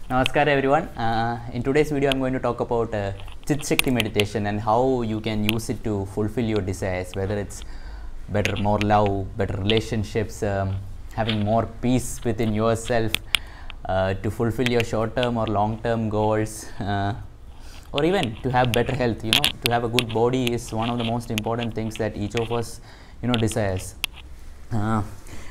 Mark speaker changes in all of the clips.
Speaker 1: Namaskar everyone. In today's video I'm going to talk about Chit Shakti meditation and how you can use it to fulfill your desires, whether it's more love, better relationships, having more peace within yourself, to fulfill your short-term or long-term goals, or even to have better health. To have a good body is one of the most important things that each of us desires.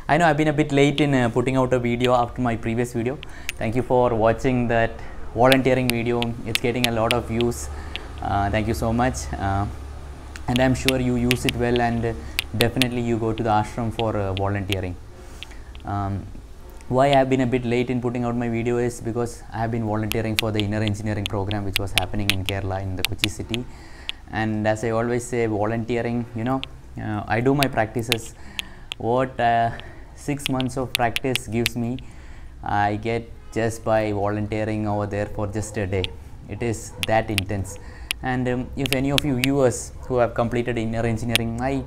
Speaker 1: I know I've been a bit late in putting out a video after my previous video. Thank you for watching that volunteering video. It's getting a lot of views. Thank you so much. And I'm sure you use it well, and definitely you go to the ashram for volunteering. Why I've been a bit late in putting out my video is because I have been volunteering for the inner engineering program which was happening in Kerala, in the Kochi city. And as I always say, volunteering, I do my practices. What 6 months of practice gives me, I get just by volunteering over there for just a day. It is that intense. And if any of you viewers who have completed inner engineering, I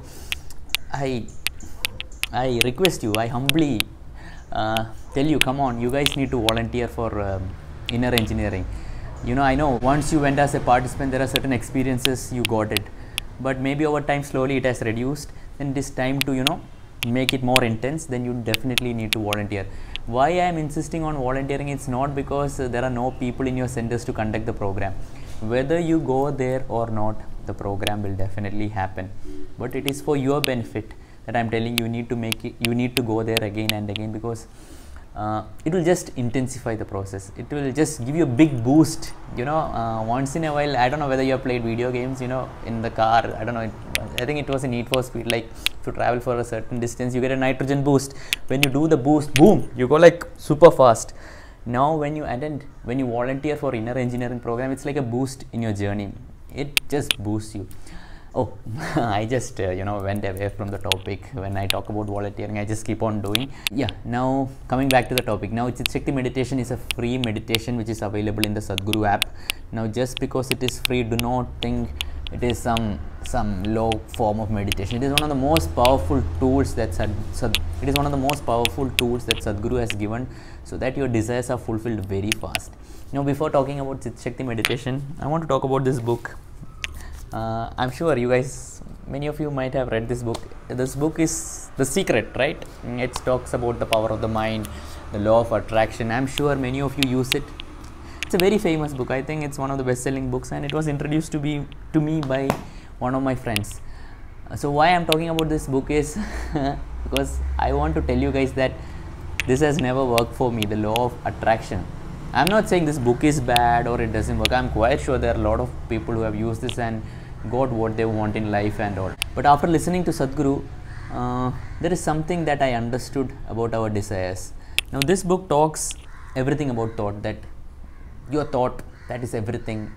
Speaker 1: request you, I humbly tell you, come on, you guys need to volunteer for inner engineering. I know once you went as a participant, there are certain experiences you got it, but maybe over time slowly it has reduced. Then it is time to make it more intense. Then you definitely need to volunteer. Why I am insisting on volunteering, it's not because there are no people in your centers to conduct the program. Whether you go there or not, the program will definitely happen, but it is for your benefit that I am telling you, you need to go there again and again, because it will just intensify the process. It will just give you a big boost, once in a while. I don't know whether you have played video games, in the car. I don't know, I think it was a Need for Speed, like to travel for a certain distance, you get a nitrogen boost. When you do the boost, boom, you go like super fast. Now when you volunteer for inner engineering program, it's like a boost in your journey. It just boosts you. Oh, I just went away from the topic. When I talk about volunteering, I just keep on doing. Yeah, now coming back to the topic. Now Chit Shakti meditation is a free meditation which is available in the Sadhguru app. Now just because it is free, do not think it is some low form of meditation. It is one of the most powerful tools that Sadhguru has given, so that your desires are fulfilled very fast. Now before talking about Chit Shakti meditation, I want to talk about this book. I'm sure you guys, many of you might have read this book. This book is The Secret, right? It talks about the power of the mind, the law of attraction. I'm sure many of you use it. It's a very famous book. I think it's one of the best-selling books, and it was introduced to me by one of my friends. So why I'm talking about this book is because I want to tell you guys that this has never worked for me, the law of attraction. I'm not saying this book is bad or it doesn't work. I'm quite sure there are a lot of people who have used this and got what they want in life and all. But after listening to Sadhguru, there is something that I understood about our desires. Now this book talks everything about thought, that your thought, that is everything.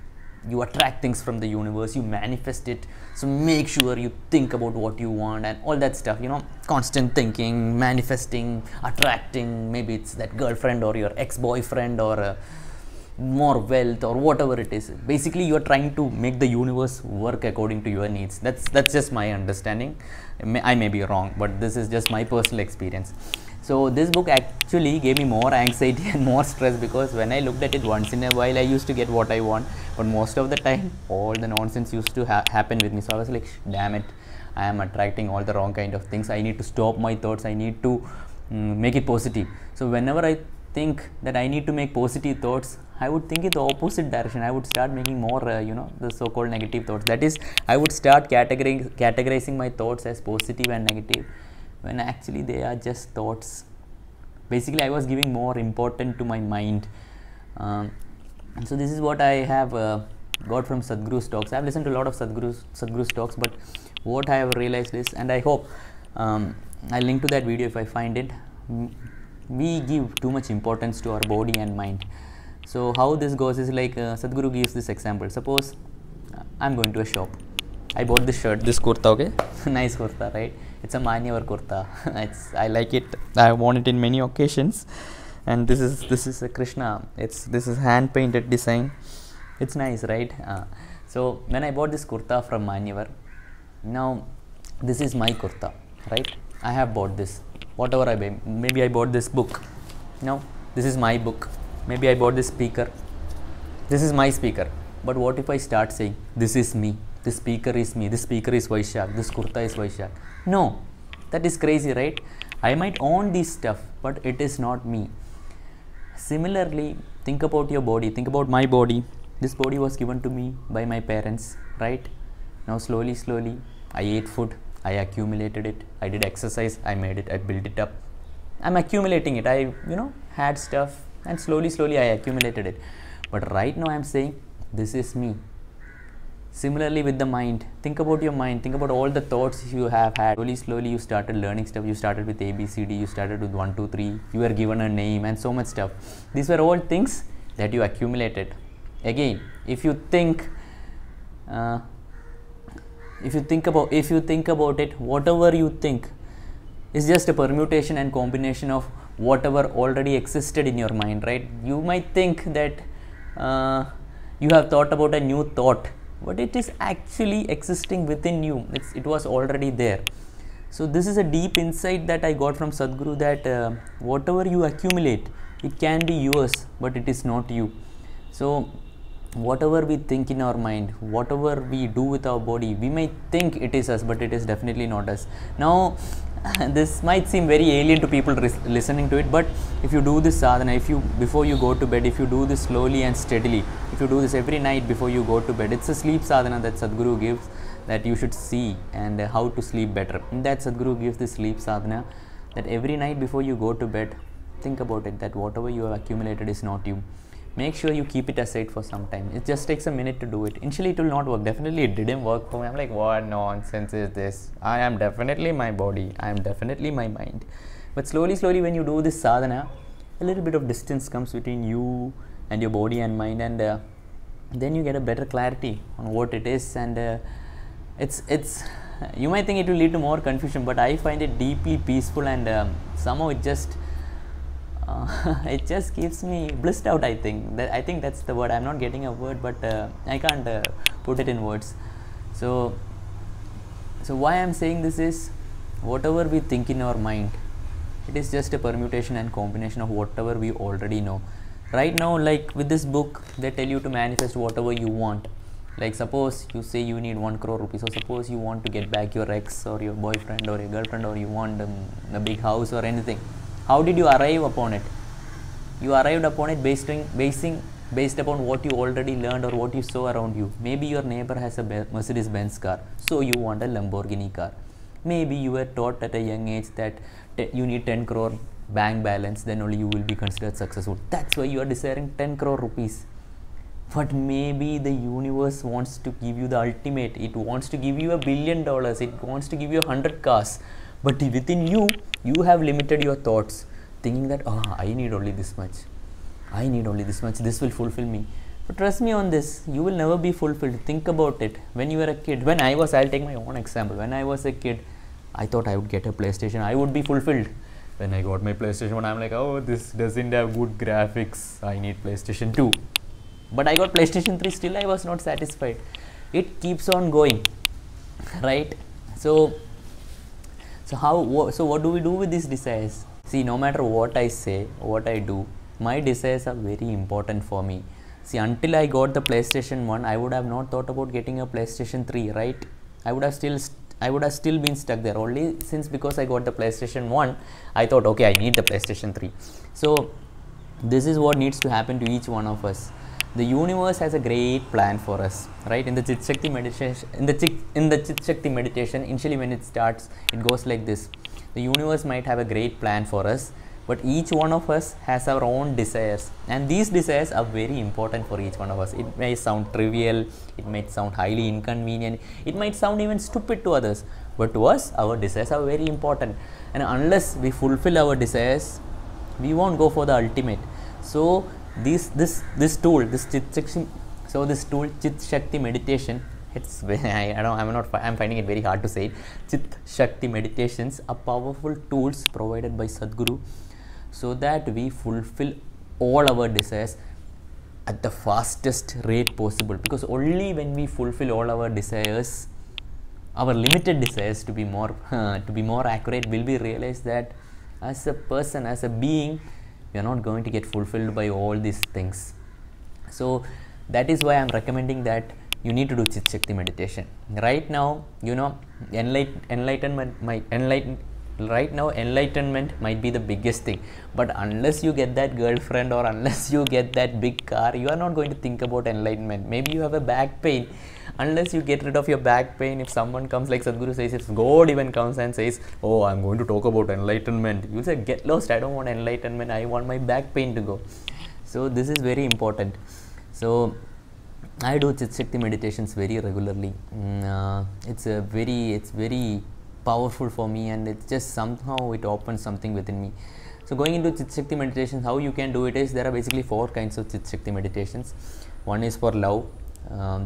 Speaker 1: You attract things from the universe, you manifest it. So make sure you think about what you want and all that stuff, constant thinking, manifesting, attracting. Maybe it's that girlfriend or your ex-boyfriend or more wealth or whatever it is. Basically, you are trying to make the universe work according to your needs. That's just my understanding. I may be wrong, but this is just my personal experience. So this book actually gave me more anxiety and more stress, because when I looked at it once in a while, I used to get what I want, but most of the time all the nonsense used to happen with me. So I was like, damn it, I am attracting all the wrong kind of things. I need to stop my thoughts. I need to make it positive. So whenever I think that I need to make positive thoughts, I would think in the opposite direction. I would start making more the so-called negative thoughts. That is, I would start categorizing my thoughts as positive and negative, when actually they are just thoughts. Basically, I was giving more importance to my mind. So this is what I have got from Sadhguru's talks. I have listened to a lot of Sadhguru's talks, but what I have realized is, and I hope I'll link to that video if I find it, we give too much importance to our body and mind. So how this goes is like, Sadhguru gives this example. Suppose I'm going to a shop. I bought this shirt, this kurta, okay? Nice kurta, right? It's a Manyavar kurta. I like it. I have worn it in many occasions. And this is a Krishna. This is hand painted design. It's nice, right? So when I bought this kurta from Manyavar, now this is my kurta, right? I have bought this. Whatever I buy, maybe I bought this book. Now this is my book. maybe I bought this speaker, this is my speaker, but what if I start saying, this is me, this speaker is me, this speaker is Vaisakh, this kurta is Vaisakh? No, that is crazy, right? I might own this stuff, but it is not me. Similarly, think about your body, think about my body. This body was given to me by my parents, right? Now slowly, I ate food, I accumulated it, I did exercise, I made it, I built it up. I'm accumulating it, I had stuff, and slowly I accumulated it. But right now I'm saying, this is me. Similarly with the mind, think about your mind, think about all the thoughts you have had. Slowly you started learning stuff. You started with ABCD, you started with 1, 2, 3, you were given a name and so much stuff. These were all things that you accumulated. Again, if you think about it, whatever you think is just a permutation and combination of whatever already existed in your mind, right? You might think that you have thought about a new thought, but it is actually existing within you. It was already there. So this is a deep insight that I got from Sadhguru, that whatever you accumulate, it can be yours, but it is not you. So whatever we think in our mind, whatever we do with our body, we might think it is us, but it is definitely not us. Now this might seem very alien to people listening to it, but if you do this sadhana, before you go to bed, if you do this slowly and steadily, if you do this every night before you go to bed, it's a sleep sadhana that Sadhguru gives, that you should see, and how to sleep better. In that, Sadhguru gives this sleep sadhana, that every night before you go to bed, think about it, that whatever you have accumulated is not you. Make sure you keep it aside for some time. It just takes a minute to do it. Initially, it will not work. Definitely, it didn't work for me. I'm like, what nonsense is this? I am definitely my body. I am definitely my mind. But slowly, when you do this sadhana, a little bit of distance comes between you and your body and mind, and then you get a better clarity on what it is. And it's you might think it will lead to more confusion, but I find it deeply peaceful, and somehow it just it just keeps me blissed out. I think that's the word. I'm not getting a word, but I can't put it in words. So why I'm saying this is, whatever we think in our mind, it is just a permutation and combination of whatever we already know. Right now, like with this book, they tell you to manifest whatever you want. Like suppose you say you need 1 crore rupees, or suppose you want to get back your ex or your boyfriend or your girlfriend, or you want a big house or anything. How did you arrive upon it? You arrived upon it based upon what you already learned or what you saw around you. Maybe your neighbor has a Mercedes-Benz car, so you want a Lamborghini car. Maybe you were taught at a young age that you need 10 crore bank balance, then only you will be considered successful. That's why you are desiring 10 crore rupees. But maybe the universe wants to give you the ultimate. It wants to give you $1 billion. It wants to give you 100 cars. But within you, you have limited your thoughts, thinking that, I need only this much. I need only this much. This will fulfill me. But trust me on this, you will never be fulfilled. Think about it. When you were a kid, I'll take my own example. When I was a kid, I thought I would get a PlayStation. I would be fulfilled. When I got my PlayStation 1, I'm like, oh, this doesn't have good graphics. I need PlayStation 2. But I got PlayStation 3, still I was not satisfied. It keeps on going, right? So what do we do with these desires? See, no matter what I say, what I do, my desires are very important for me. See, until I got the PlayStation 1, I would have not thought about getting a PlayStation 3, right? I would have still been stuck there. Only because I got the PlayStation 1, I thought, okay, I need the PlayStation 3. So this is what needs to happen to each one of us. The universe has a great plan for us, right? In the Chit Shakti meditation, initially when it starts, it goes like this. The universe might have a great plan for us, but each one of us has our own desires, and these desires are very important for each one of us. It may sound trivial, it might sound highly inconvenient, it might sound even stupid to others, but to us, our desires are very important. And unless we fulfill our desires, we won't go for the ultimate. So this tool, Chit Shakti meditation, I'm finding it very hard to say it. Chit Shakti meditations are powerful tools provided by Sadhguru, so that we fulfill all our desires at the fastest rate possible. Because only when we fulfill all our desires, our limited desires, to be more accurate, will we realize that as a person, as a being, you're not going to get fulfilled by all these things. So that is why I'm recommending that you need to do Chit Shakti meditation. Right now, enlightenment might be the biggest thing, but unless you get that girlfriend or unless you get that big car, you are not going to think about enlightenment. Maybe you have a back pain. Unless you get rid of your back pain, if someone comes, like Sadhguru says, if God even comes and says, oh, I'm going to talk about enlightenment, you say, get lost, I don't want enlightenment, I want my back pain to go. So this is very important. So I do Chit Shakti meditations very regularly. It's very powerful for me, and it's just somehow it opens something within me. So going into Chit Shakti meditations, how you can do it is, there are basically 4 kinds of Chit Shakti meditations. One is for love.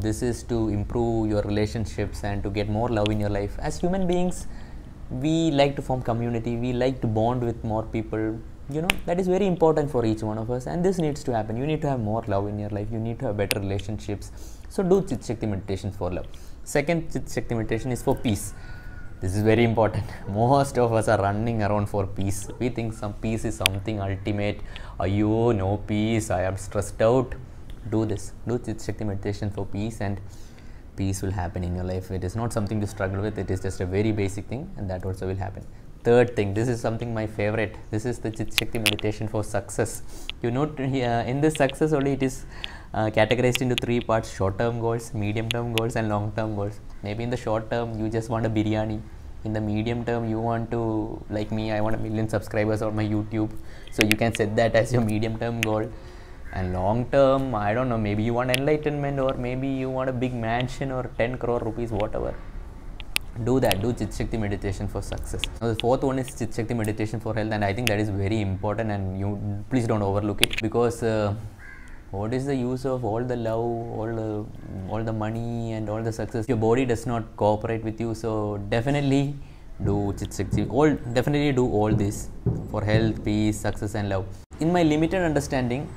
Speaker 1: This is to improve your relationships and to get more love in your life. As human beings, we like to form community, we like to bond with more people. That is very important for each one of us, and this needs to happen. You need to have more love in your life, you need to have better relationships. So do Chit Shakti meditation for love. Second Chit Shakti meditation is for peace. This is very important. Most of us are running around for peace. We think some peace is something ultimate. Ayyo, no peace, I am stressed out. Do this. Do Chit Shakti meditation for peace, and peace will happen in your life. It is not something to struggle with. It is just a very basic thing, and that also will happen. Third thing, this is something my favorite. This is the Chit Shakti meditation for success. In this success only, it is categorized into 3 parts: short-term goals, medium-term goals, and long-term goals. Maybe in the short term, you just want a biryani. In the medium term, you want to, like me, I want 1 million subscribers on my YouTube. So you can set that as your medium-term goal. And long term, I don't know, maybe you want enlightenment, or maybe you want a big mansion or 10 crore rupees, whatever. Do that. Do Chit Shakti meditation for success. Now the 4th one is Chit Shakti meditation for health, and I think that is very important, and you please don't overlook it, because what is the use of all the love, all the money and all the success? Your body does not cooperate with you. So definitely do Chit Shakti. Definitely do all this for health, peace, success and love. In my limited understanding,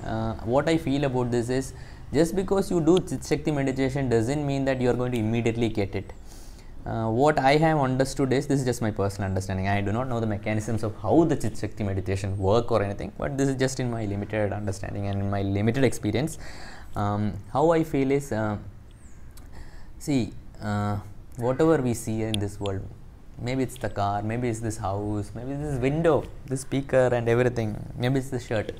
Speaker 1: what I feel about this is, just because you do Chit Shakti meditation doesn't mean that you are going to immediately get it. What I have understood is, this is just my personal understanding. I do not know the mechanisms of how the Chit Shakti meditation work or anything, but this is just in my limited understanding and in my limited experience. How I feel is, whatever we see in this world, maybe it's the car, maybe it's this house, maybe this window, this speaker and everything, maybe it's the shirt.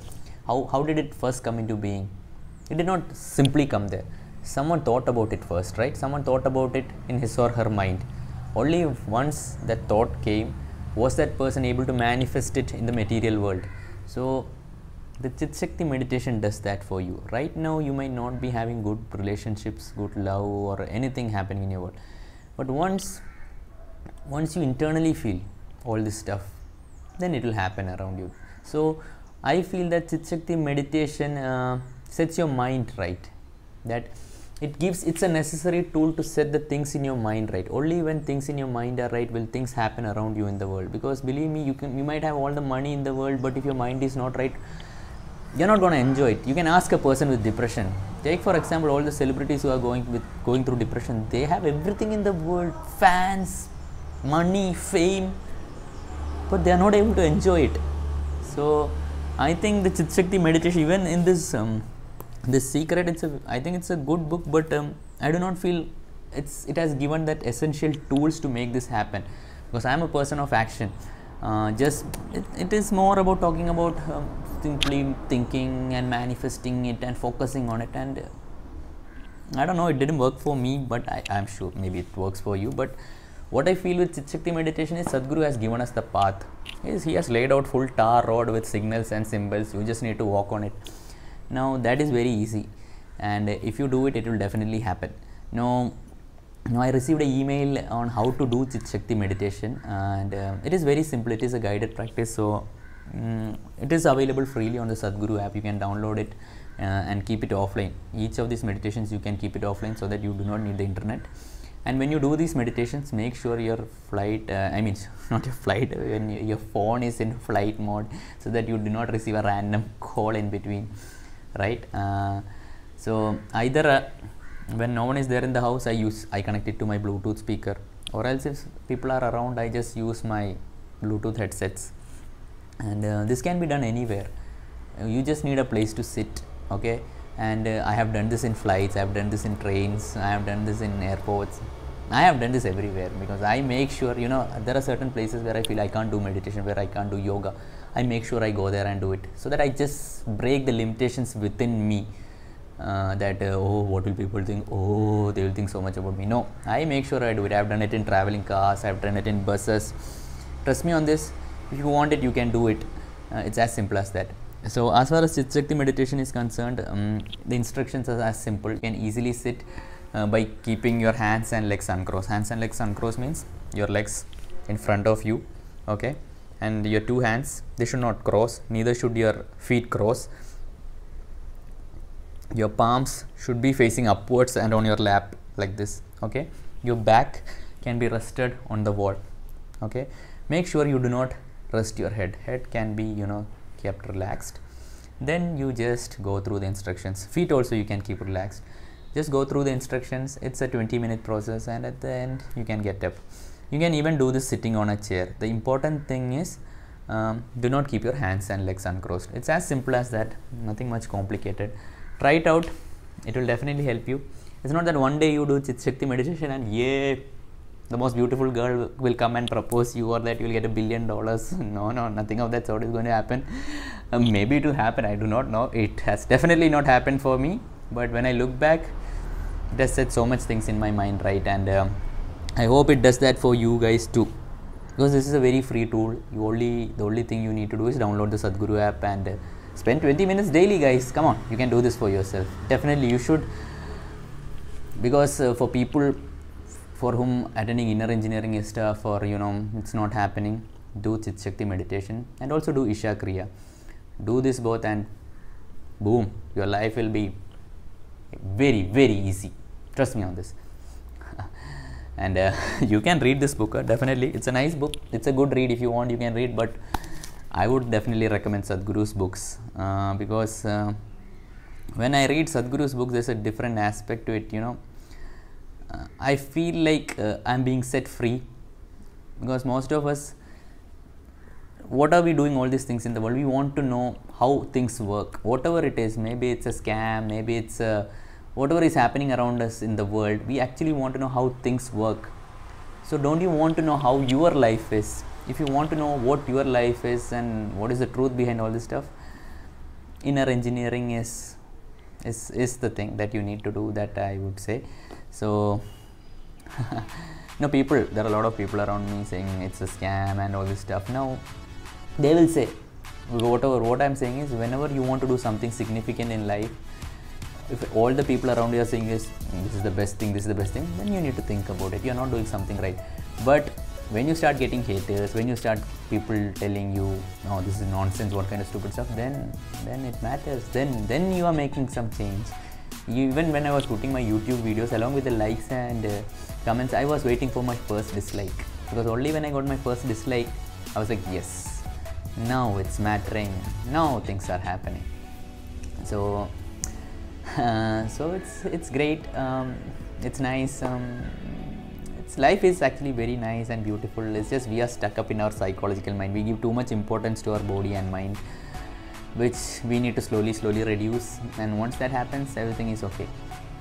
Speaker 1: How did it first come into being? It did not simply come there. Someone thought about it first, right? Someone thought about it in his or her mind. Only once that thought came, was that person able to manifest it in the material world. So the Chit Shakti meditation does that for you. Right now you might not be having good relationships, good love or anything happening in your world, but once you internally feel all this stuff, then it will happen around you. So I feel that Chit Shakti meditation sets your mind right, that it's a necessary tool to set the things in your mind right. Only when things in your mind are right will things happen around you in the world. Because believe me, you might have all the money in the world, but if your mind is not right, you're not going to enjoy it. You can ask a person with depression. Take for example all the celebrities who are going through depression. They have everything in the world, fans, money, fame, but they are not able to enjoy it. So I think the Chit Shakti meditation, even in this secret, I think it's a good book, but I do not feel it has given that essential tools to make this happen, because I am a person of action. It is more about talking about simply thinking and manifesting it and focusing on it, and I don't know, it didn't work for me, but I'm sure maybe it works for you. But what I feel with Chit Shakti meditation is, Sadhguru has given us the path. He has laid out full tar road with signals and symbols. You just need to walk on it. Now that is very easy, and if you do it, it will definitely happen. Now I received an email on how to do Chit Shakti meditation, and it is very simple. It is a guided practice, so it is available freely on the Sadhguru app. You can download it and keep it offline. Each of these meditations you can keep it offline so that you do not need the internet. And when you do these meditations, make sure your when your phone is in flight mode, so that you do not receive a random call in between, right? So either when no one is there in the house, I connect it to my Bluetooth speaker, or else if people are around, I just use my Bluetooth headsets. And this can be done anywhere. You just need a place to sit, okay? And I have done this in flights, I have done this in trains, I have done this in airports, I have done this everywhere, because I make sure, you know, there are certain places where I feel I can't do meditation, where I can't do yoga. I make sure I go there and do it, so that I just break the limitations within me. Oh, what will people think? Oh, they will think so much about me. No, I make sure I do it. I have done it in traveling cars, I have done it in buses. Trust me on this. If you want it, you can do it. It's as simple as that. So as far as Chit Shakti meditation is concerned, the instructions are as simple. You can easily sit by keeping your hands and legs uncrossed. Hands and legs uncrossed means your legs in front of you, okay, and your two hands, they should not cross, neither should your feet cross. Your palms should be facing upwards and on your lap like this, okay. Your back can be rested on the wall, okay. Make sure you do not rest your head. Head can be, you know, kept relaxed. Then you just go through the instructions. Feet also you can keep relaxed. Just go through the instructions. It's a 20-minute process, and at the end you can get up. You can even do this sitting on a chair. The important thing is, do not keep your hands and legs uncrossed. It's as simple as that, nothing much complicated. Try it out, it will definitely help you. It's not that one day you do Chit Shakti meditation and yay, the most beautiful girl will come and propose you, or that you will get $1 billion. No, nothing of that sort is going to happen. Maybe it will happen, I do not know. It has definitely not happened for me, but when I look back, it has set so much things in my mind, right? And I hope it does that for you guys too, because this is a very free tool. The only thing you need to do is download the Sadhguru app and spend 20 minutes daily, guys. Come on, you can do this for yourself. Definitely you should, because for people for whom attending inner engineering is tough, or you know, it's not happening, do Chit Shakti meditation and also do Isha Kriya. Do this both and boom, your life will be very, very easy. Trust me on this. And you can read this book, definitely. It's a nice book. It's a good read. If you want, you can read, but I would definitely recommend Sadhguru's books, because when I read Sadhguru's books, there's a different aspect to it, you know. I feel like I'm being set free, because most of us, what are we doing all these things in the world? We want to know how things work, whatever it is. Maybe it's a scam, maybe it's whatever is happening around us in the world. We actually want to know how things work. So don't you want to know how your life is? If you want to know what your life is and what is the truth behind all this stuff, inner engineering is the thing that you need to do, that I would say. So no, people, there are a lot of people around me saying it's a scam and all this stuff. Now they will say whatever. What I'm saying is, whenever you want to do something significant in life, if all the people around you are saying this is the best thing, this is the best thing, then you need to think about it. You're not doing something right. But when you start getting haters, when you start people telling you, no, this is nonsense, what kind of stupid stuff, then it matters. Then you are making some change. Even when I was putting my YouTube videos, along with the likes and comments, I was waiting for my first dislike, because only when I got my first dislike, I was like, yes, now it's mattering, now things are happening. So it's great. It's nice. Life is actually very nice and beautiful. It's just we are stuck up in our psychological mind. We give too much importance to our body and mind, which we need to slowly reduce. And once that happens, everything is okay.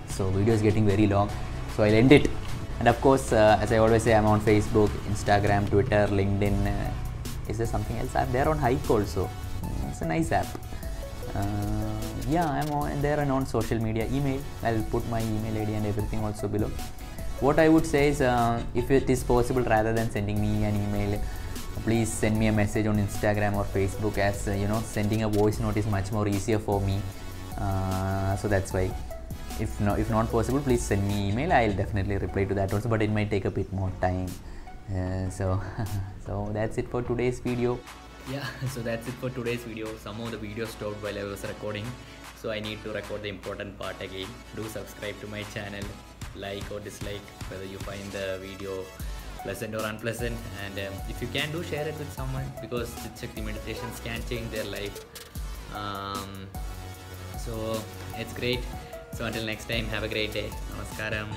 Speaker 1: So video is getting very long, so I'll end it. And of course, as I always say, I'm on Facebook, Instagram, Twitter, LinkedIn. Is there something else? I'm there on Hike also. It's a nice app. Yeah, I'm on there and on social media. Email, I'll put my email ID and everything also below. What I would say is, if it is possible, rather than sending me an email, please send me a message on Instagram or Facebook, as you know, sending a voice note is much more easier for me. So that's why, if not possible, please send me email. I'll definitely reply to that also, but it might take a bit more time. So that's it for today's video. Yeah, so that's it for today's video. Somehow the video stopped while I was recording, so I need to record the important part again. Do subscribe to my channel, like or dislike, whether you find the video pleasant or unpleasant, and if you can, do share it with someone, because Chit Shakti meditations can change their life. So it's great. So until next time, have a great day. Namaskaram.